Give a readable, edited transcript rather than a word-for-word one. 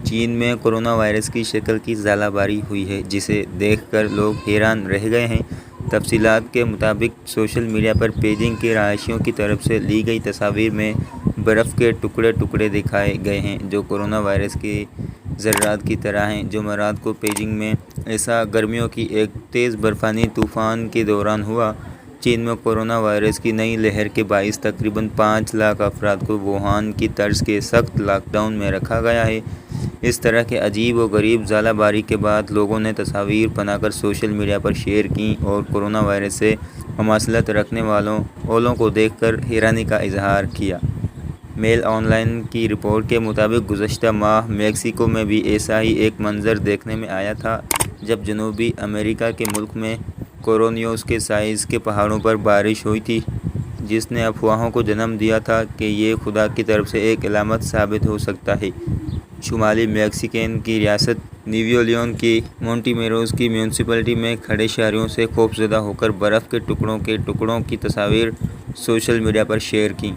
چین میں corona virus کی شکل کی ژالہ باری ہوئی ہے، جسے دیکھ کر لوگ حیران رہ گئے ہیں۔ تفصیلات کے مطابق سوشل میڈیا پر بیجنگ کے رہائشیوں کی طرف سے لی گئی تصاویر میں برف کے ٹکڑے ٹکڑے دکھائے گئے ہیں جو کورونا وائرس کے ذرات کی طرح ہیں۔ جمعرات کو بیجنگ میں ایسا گرمیوں کی ایک تیز برفانی طوفان کے دوران ہوا۔ چین میں کورونا وائرس کی نئی لہر کے باعث تقریباً 5 لاکھ افراد کو ووہان کی طرز کے سخت لاک ڈاؤن میں رکھا گیا ہے۔ اس طرح کے عجیب و غریب ژالہ باری کے بعد لوگوں نے تصاویر بنا کر سوشل میڈیا پر شیئر کیں اور کورونا وائرس سے مماثلت رکھنے والوں کو دیکھ کر حیرانی کا اظہار کیا۔ میل آن لائن کی رپورٹ کے مطابق گزشتہ ماہ میکسیکو میں بھی ایسا ہی ایک منظر دیکھنے میں آیا تھا، جب جنوبی امریکہ کے ملک میں کورونیوس کے سائز کے پہاڑوں پر بارش ہوئی تھی، جس نے افواہوں کو جنم دیا تھا کہ یہ خدا کی طرف سے ایک علامت ثابت ہو سکتا ہے۔ شمالی میکسیکن کی ریاست نیویو لیون کی مونٹیمیروز کی میونسپلٹی میں کھڑے شہریوں سے خوفزدہ ہو کر برف کے ٹکڑوں کی تصاویر سوشل میڈیا پر شیئر کیں۔